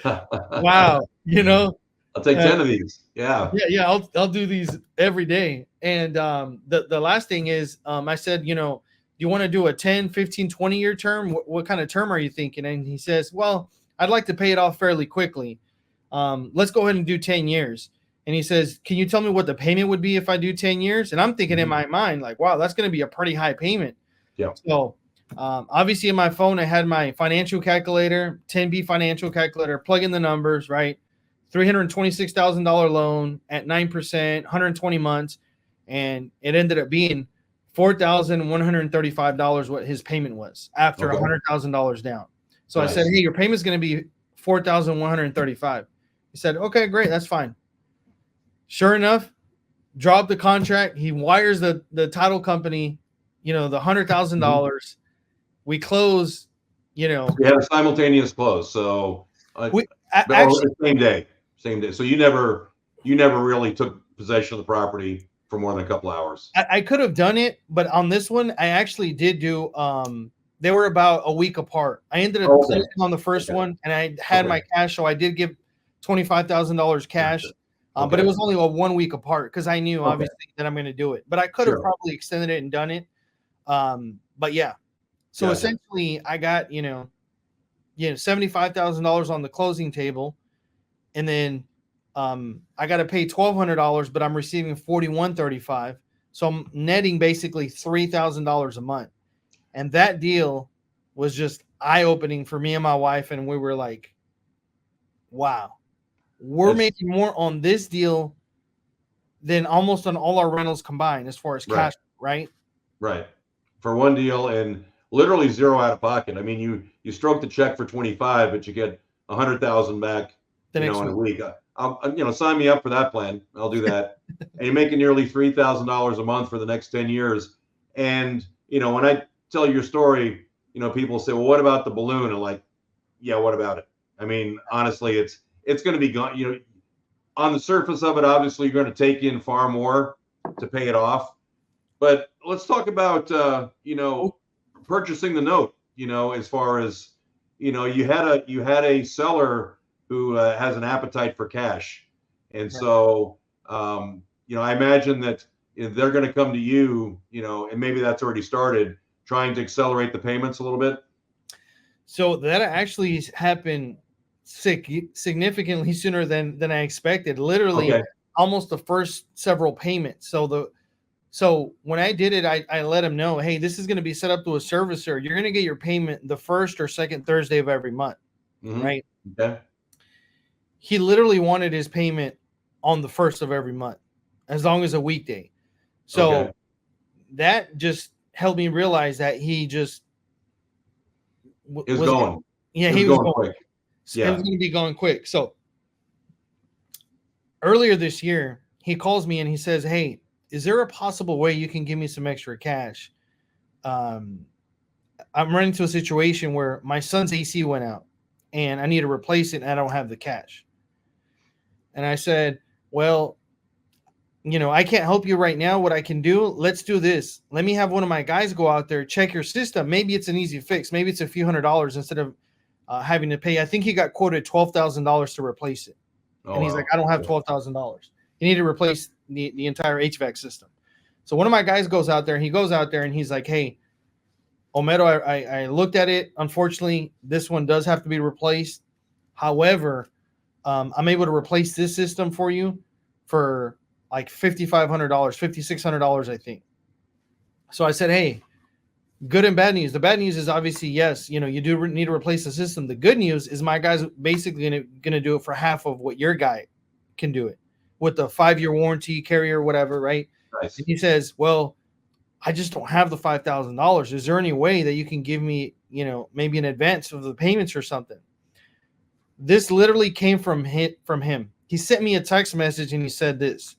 wow, I'll take 10 of these. Yeah. Yeah. I'll do these every day. And the last thing is, I said, do you want to do a 10, 15, 20-year term? What kind of term are you thinking? And he says, well, I'd like to pay it off fairly quickly. Let's go ahead and do 10 years. And he says, can you tell me what the payment would be if I do 10 years? And I'm thinking in my mind, like, wow, that's going to be a pretty high payment. Yeah. So obviously in my phone, I had my financial calculator, 10B financial calculator, plug in the numbers, right? $326,000 loan at 9%, 120 months. And it ended up being $4,135 what his payment was after $100,000 down. So nice. I said, hey, your payment's going to be $4,135. He said, okay, great. That's fine. Sure enough, dropped the contract. He wires the title company, the $100,000. We close, We had a simultaneous close. So same day. So you never really took possession of the property for more than a couple hours. I could have done it, but on this one, I actually did do, they were about a week apart. I ended up closing on the first one and I had my cash. So I did give $25,000 cash, but it was only a 1 week apart because I knew obviously that I'm going to do it, but I could have probably extended it and done it. But yeah, So Gotcha. essentially, I got $75,000 on the closing table, and then I got to pay $1,200, but I'm receiving $4,135. So I'm netting basically $3,000 a month, and that deal was just eye opening for me and my wife, and we were like, "Wow, we're making more on this deal than almost on all our rentals combined as far as cash, right?" Right. For one deal and literally zero out of pocket. I mean, you stroke the check for 25, but you get 100,000 back, The in next a week. week. I'll sign me up for that plan. I'll do that. And you're making nearly $3,000 a month for the next 10 years. And, when I tell your story, people say, well, what about the balloon? And like, yeah, what about it? I mean, honestly, it's going to be gone. On the surface of it, obviously, you're going to take in far more to pay it off. But let's talk about, purchasing the note. As far as, you had a seller who has an appetite for cash, and so, I imagine that they're going to come to you, and maybe that's already started, trying to accelerate the payments a little bit. So that actually happened significantly sooner than I expected. Literally, almost the first several payments. So when I did it, I let him know, hey, this is going to be set up to a servicer. You're going to get your payment the first or second Thursday of every month, right? Okay. He literally wanted his payment on the first of every month, as long as a weekday. So that just helped me realize that he just was going. Yeah, he was going quick. Yeah. It was going to be going quick. So earlier this year, he calls me and he says, hey, is there a possible way you can give me some extra cash? I'm running into a situation where my son's AC went out and I need to replace it and I don't have the cash. And I said, well, I can't help you right now. What I can do, let's do this. Let me have one of my guys go out there, check your system. Maybe it's an easy fix. Maybe it's a few $100s instead of having to pay. I think he got quoted $12,000 to replace it. And he's like, I don't have $12,000. You need to replace the entire HVAC system. So one of my guys goes out there, and he goes out there and he's like, hey, Homero, I looked at it. Unfortunately, this one does have to be replaced. However, I'm able to replace this system for you for like $5,500, $5,600, I think. So I said, hey, good and bad news. The bad news is obviously, yes, you do need to replace the system. The good news is my guy's basically going to do it for half of what your guy can do it with the 5-year warranty, carrier, whatever, right? Nice. And he says, well, I just don't have the $5,000. Is there any way that you can give me, maybe an advance of the payments or something? This literally came from him. He sent me a text message and he said this.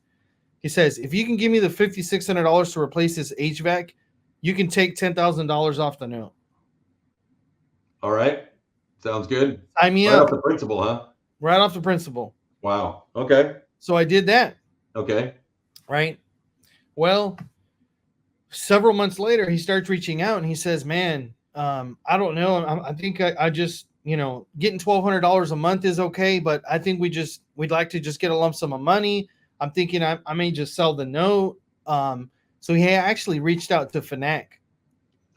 He says, if you can give me the $5,600 to replace this HVAC, you can take $10,000 off the note. All right. Sounds good. Sign me up. Right up. off the principal, huh? Right off the principal. Wow. Okay. So I did that. Okay. Right. Well, several months later, he starts reaching out and he says, man, I don't know. I think I just, getting $1,200 a month is okay, but I think we'd like to just get a lump sum of money. I'm thinking I may just sell the note. So he actually reached out to FNAC.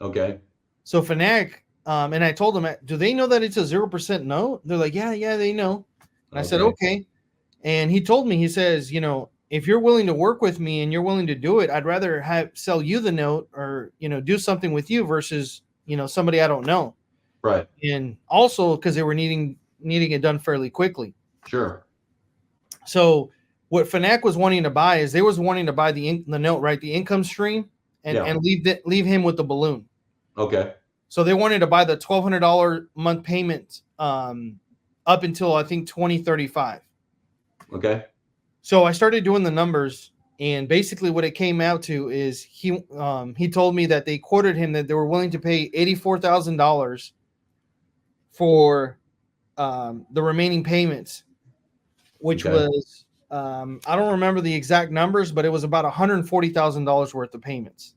Okay. So FNAC, and I told them, do they know that it's a 0% note? They're like, yeah, they know. And I said, okay. And he told me, he says, if you're willing to work with me and you're willing to do it, I'd rather sell you the note or, do something with you versus, somebody I don't know. Right. And also because they were needing it done fairly quickly. Sure. So what FNAC was wanting to buy is they was wanting to buy the note, right? The income stream and leave him with the balloon. Okay. So they wanted to buy the $1,200 month payment up until I think 2035. Okay. So I started doing the numbers, and basically what it came out to is he told me that they quoted him that they were willing to pay $84,000 for the remaining payments, which was I don't remember the exact numbers, but it was about $140,000 worth of payments.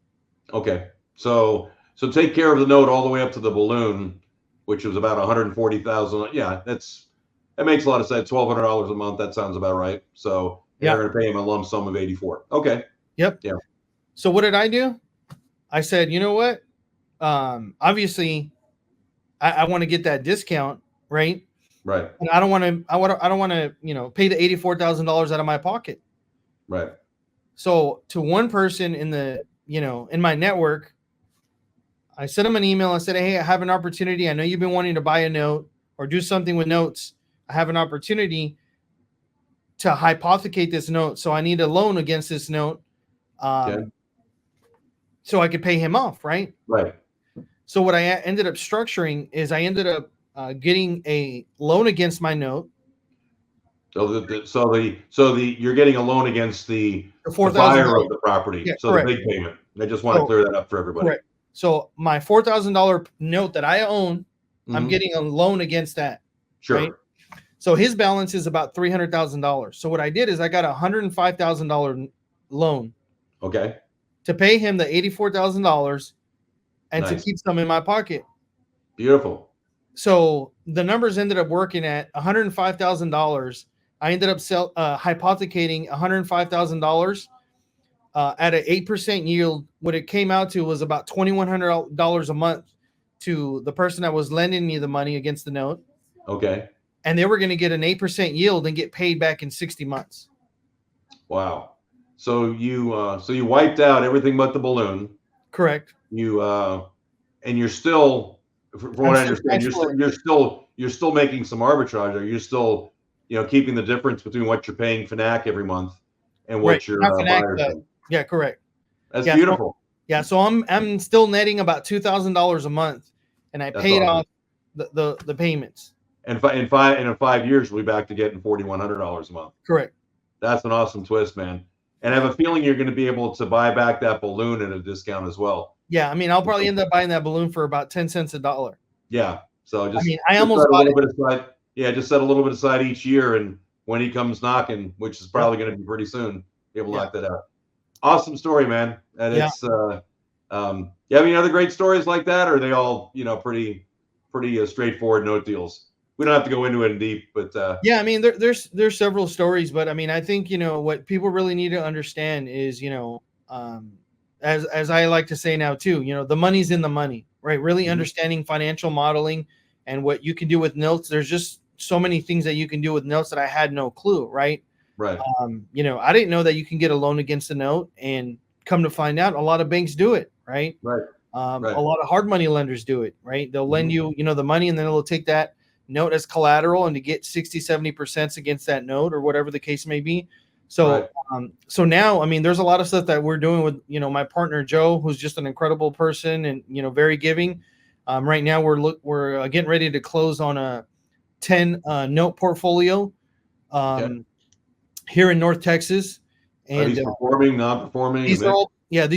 Okay. So take care of the note all the way up to the balloon, which was about $140,000. Yeah, that makes a lot of sense. $1,200 a month. That sounds about right. So they're going to pay him a lump sum of $84,000. Okay. Yep. Yeah. So what did I do? I said, you know what? obviously I want to get that discount, right? Right. And I don't want to. I don't want to. Pay the $84,000 out of my pocket. Right. So to one person in the in my network, I sent him an email. I said, "Hey, I have an opportunity. I know you've been wanting to buy a note or do something with notes. I have an opportunity to hypothecate this note. So I need a loan against this note, Okay. so I could pay him off, right?" Right. So what I ended up structuring is I ended up getting a loan against my note. So you're getting a loan against the The $4,000. buyer of the property. Yeah, So correct. the big payment. I just want to So clear that up for everybody. correct. So my $4,000 note that I own, I'm Mhm. getting a loan against that. Sure. Right? So his balance is about $300,000. So what I did is I got a $105,000 loan Okay. to pay him the $84,000 and to Nice. keep some in my pocket. Beautiful. So the numbers ended up working at $105,000. I ended up hypothecating $105,000 at an 8% yield. What it came out to was about $2,100 a month to the person that was lending me the money against the note. Okay. And they were going to get an 8% yield and get paid back in 60 months. Wow. So you wiped out everything but the balloon. Correct. And you're still, from what I understand, you're still making some arbitrage. Or you're still, keeping the difference between what you're paying FNAC every month and what your buyers paying. Yeah, correct. That's beautiful. So I'm still netting about $2,000 a month, and I paid off the payments. And in 5 years, we'll be back to getting $4,100 a month. Correct. That's an awesome twist, man. And I have a feeling you're going to be able to buy back that balloon at a discount as well. Yeah, I mean, I'll probably end up buying that balloon for about 10 cents a dollar. Yeah. So I almost bought it. Yeah, just set a little bit aside each year, and when he comes knocking, which is probably going to be pretty soon, be able to knock that out. Awesome story, man. And it's you have any other great stories like that, or are they all pretty straightforward note deals? We don't have to go into it in deep, but yeah, I mean, there's several stories, but I mean, I think what people really need to understand is as I like to say now too, the money's in the money, right? Really understanding financial modeling and what you can do with notes. There's just so many things that you can do with notes that I had no clue, right? Right. I didn't know that you can get a loan against a note, and come to find out, a lot of banks do it, right? Right. A lot of hard money lenders do it, right? They'll lend you, the money, and then they'll take that note as collateral and to get 60-70% against that note or whatever the case may be. So so now, I mean, there's a lot of stuff that we're doing with my partner Joe, who's just an incredible person and very giving. Right now we're getting ready to close on a 10 note portfolio here in North Texas. And are these performing, non-performing? These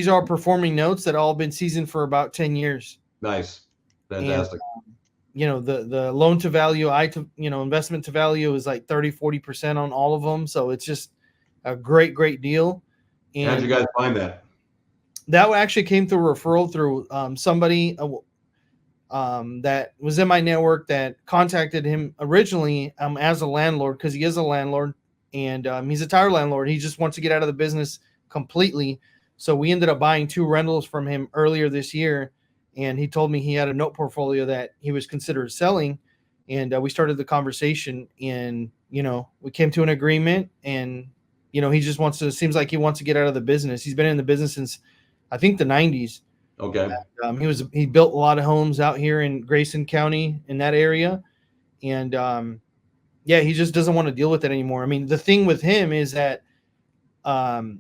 are all performing notes that all been seasoned for about 10 years. Nice. Fantastic. And, the loan to value, investment to value is like 30-40% on all of them. So it's just a great deal. And how'd you guys find that? That actually came through referral through somebody that was in my network that contacted him originally as a landlord, because he is a landlord, and he's a tire landlord. He just wants to get out of the business completely. So we ended up buying 2 rentals from him earlier this year. And he told me he had a note portfolio that he was considered selling. And we started the conversation, and, we came to an agreement, and, he just seems like he wants to get out of the business. He's been in the business since, I think, the 90s. Okay. He built a lot of homes out here in Grayson County in that area. And, he just doesn't want to deal with it anymore. I mean, the thing with him is that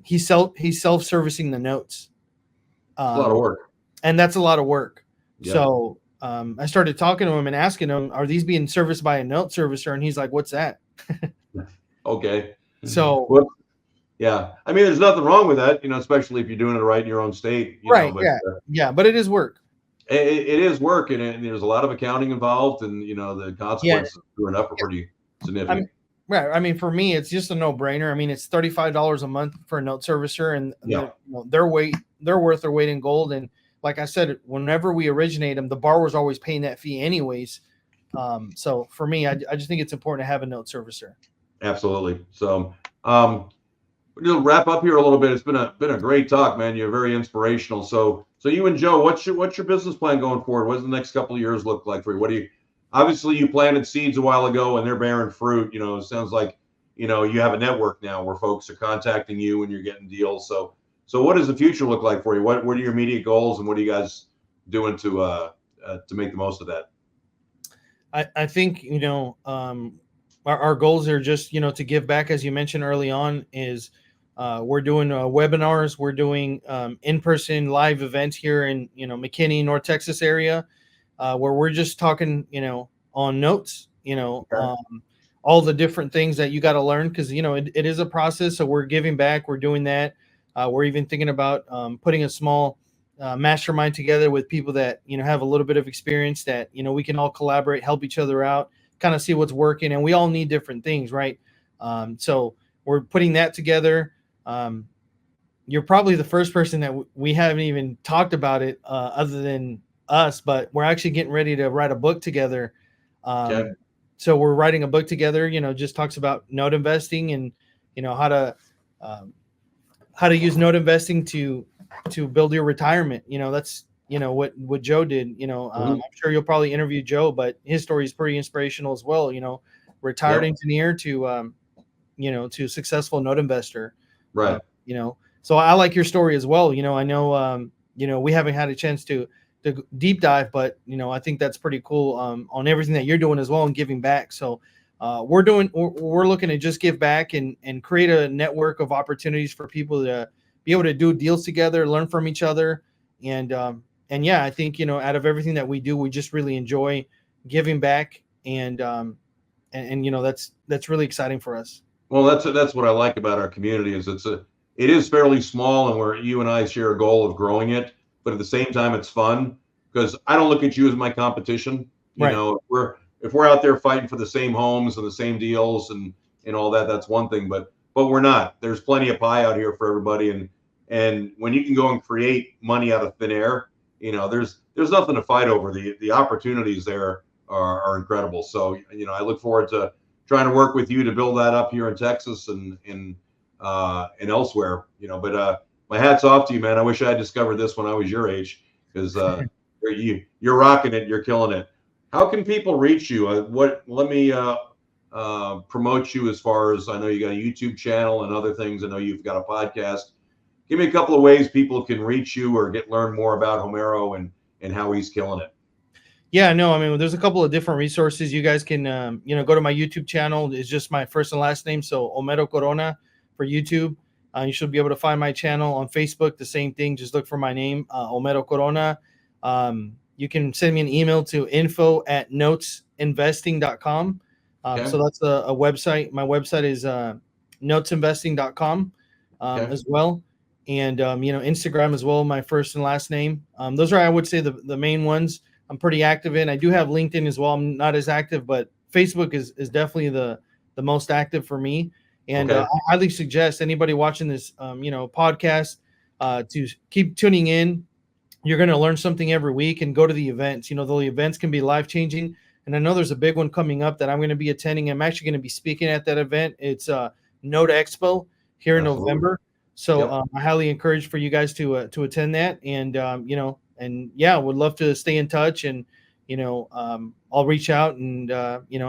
he's self-servicing the notes. A lot of work. And that's a lot of work. Yeah. So I started talking to him and asking him, are these being serviced by a note servicer? And he's like, what's that? Okay. So, yeah. I mean, there's nothing wrong with that, especially if you're doing it right in your own state. Right. But, but it is work. It is work, and there's a lot of accounting involved, and, the consequences of screwing up are pretty significant. I mean, for me, it's just a no-brainer. I mean, it's $35 a month for a note servicer, and they're worth their weight in gold. And like I said, whenever we originate them, the borrower's always paying that fee anyways. So for me, I just think it's important to have a note servicer. Absolutely. So, We'll wrap up here a little bit. It's been a great talk, man. You're very inspirational. So you and Joe, what's your business plan going forward? What does the next couple of years look like for you? What do you obviously you planted seeds a while ago and they're bearing fruit. It sounds like you have a network now where folks are contacting you and you're getting deals. So what does the future look like for you? What are your immediate goals and what are you guys doing to make the most of that? I think our goals are just to give back, as you mentioned early on. Is we're doing webinars, we're doing in-person live events here in McKinney, North Texas area, where we're just talking on notes, Okay. all the different things that you got to learn, because it is a process. So we're giving back, we're doing that. We're even thinking about putting a small mastermind together with people that have a little bit of experience, that we can all collaborate, help each other out, kind of see what's working, and we all need different things, right? So we're putting that together. You're probably the first person that we haven't even talked about it, other than us, but we're actually getting ready to write a book together. Okay. So we're writing a book together, just talks about note investing and how to use note investing to build your retirement. That's what Joe did. I'm sure you'll probably interview Joe, but his story is pretty inspirational as well. Retired Yep. engineer to successful note investor. Right. So I like your story as well. I know we haven't had a chance to deep dive, but I think that's pretty cool on everything that you're doing as well and giving back. So we're looking to just give back and create a network of opportunities for people to be able to do deals together, learn from each other. And yeah, I think, out of everything that we do, we just really enjoy giving back. And that's really exciting for us. Well, that's what I like about our community is it is fairly small and where you and I share a goal of growing it, but at the same time it's fun because I don't look at you as my competition. Right. If we're out there fighting for the same homes and the same deals and all that, that's one thing, but we're not. There's plenty of pie out here for everybody, and when you can go and create money out of thin air, there's nothing to fight over. The opportunities there are incredible. So I look forward to trying to work with you to build that up here in Texas and elsewhere. But my hat's off to you, man. I wish I had discovered this when I was your age, because you're rocking it, you're killing it. How can people reach you? Let me promote you as far as I know. You got a YouTube channel and other things. I know you've got a podcast. Give me a couple of ways people can reach you or learn more about Homero and how he's killing it. Yeah, no, I mean, there's a couple of different resources. You guys can, go to my YouTube channel. It's just my first and last name. So Homero Corona for YouTube. You should be able to find my channel on Facebook. The same thing. Just look for my name, Homero Corona. You can send me an email to info@notesinvesting.com. Okay. So that's a website. My website is notesinvesting.com as well. And, Instagram as well, my first and last name. Those are, I would say, the main ones I'm pretty active in. I do have LinkedIn as well. I'm not as active, but Facebook is definitely the most active for me. And I highly suggest anybody watching this, podcast to keep tuning in. You're going to learn something every week and go to the events. The events can be life-changing. And I know there's a big one coming up that I'm going to be attending. I'm actually going to be speaking at that event. It's Note Expo here in November. So I highly encourage for you guys to attend that. And, would love to stay in touch and, I'll reach out and,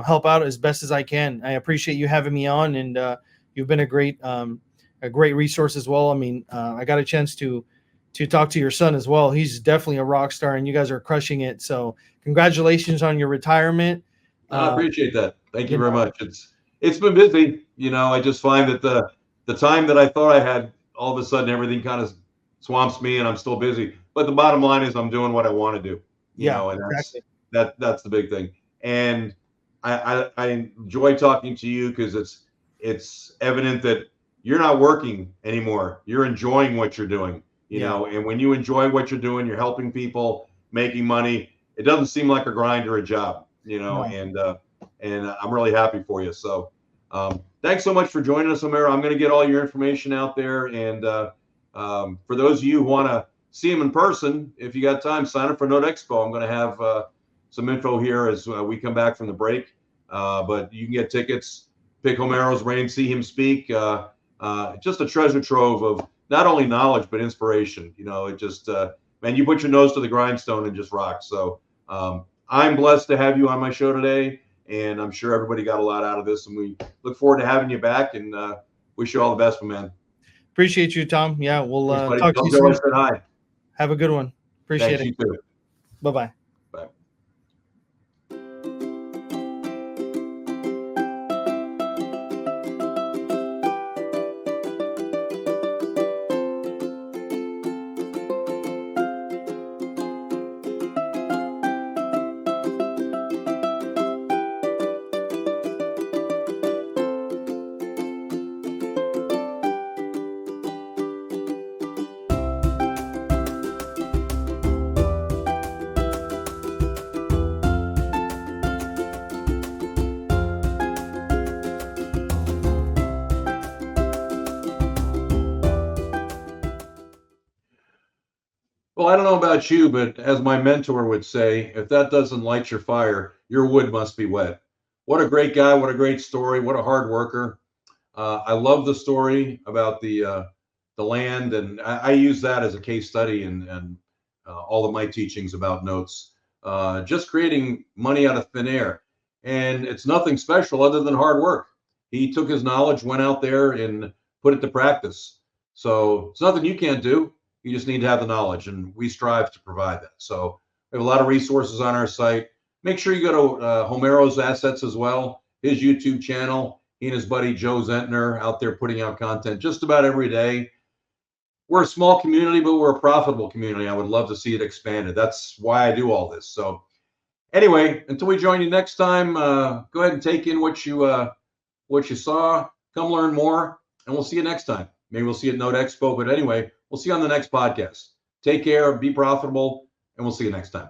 help out as best as I can. I appreciate you having me on, and you've been a great resource as well. I mean, I got a chance to talk to your son as well. He's definitely a rock star, and you guys are crushing it. So congratulations on your retirement. I appreciate that. Thank you very much. It's been busy. I just find that the time that I thought I had, all of a sudden everything kind of swamps me and I'm still busy. But the bottom line is I'm doing what I want to do. And exactly. that's the big thing. And I enjoy talking to you because it's evident that you're not working anymore. You're enjoying what you're doing. And when you enjoy what you're doing, you're helping people, making money. It doesn't seem like a grind or a job, No. and I'm really happy for you. So thanks so much for joining us, Homero. I'm going to get all your information out there. And for those of you who want to see him in person, if you got time, sign up for Note Expo. I'm going to have some info here as we come back from the break. But you can get tickets, pick Homero's brain, see him speak. Just a treasure trove of not only knowledge but inspiration. It just man, you put your nose to the grindstone and just rock. So I'm blessed to have you on my show today, and I'm sure everybody got a lot out of this. And we look forward to having you back, and wish you all the best, my man. Appreciate you, Tom. Yeah, we'll talk to you soon. Hi. Have a good one. Appreciate Thanks, it. You too. Bye-bye. Bye. Well, I don't know about you, but as my mentor would say, if that doesn't light your fire, your wood must be wet. What a great guy. What a great story. What a hard worker. I love the story about the land, and I use that as a case study and all of my teachings about notes. Just creating money out of thin air. And it's nothing special other than hard work. He took his knowledge, went out there and put it to practice. So it's nothing you can't do. You just need to have the knowledge, and we strive to provide that. So we have a lot of resources on our site. Make sure you go to Homero's Assets as well, his YouTube channel. He and his buddy Joe Zentner out there putting out content just about every day. We're a small community, but we're a profitable community. I would love to see it expanded. That's why I do all this. So anyway, until we join you next time, go ahead and take in what you saw. Come learn more, and we'll see you next time. Maybe we'll see you at Note Expo, but anyway, we'll see you on the next podcast. Take care, be profitable, and we'll see you next time.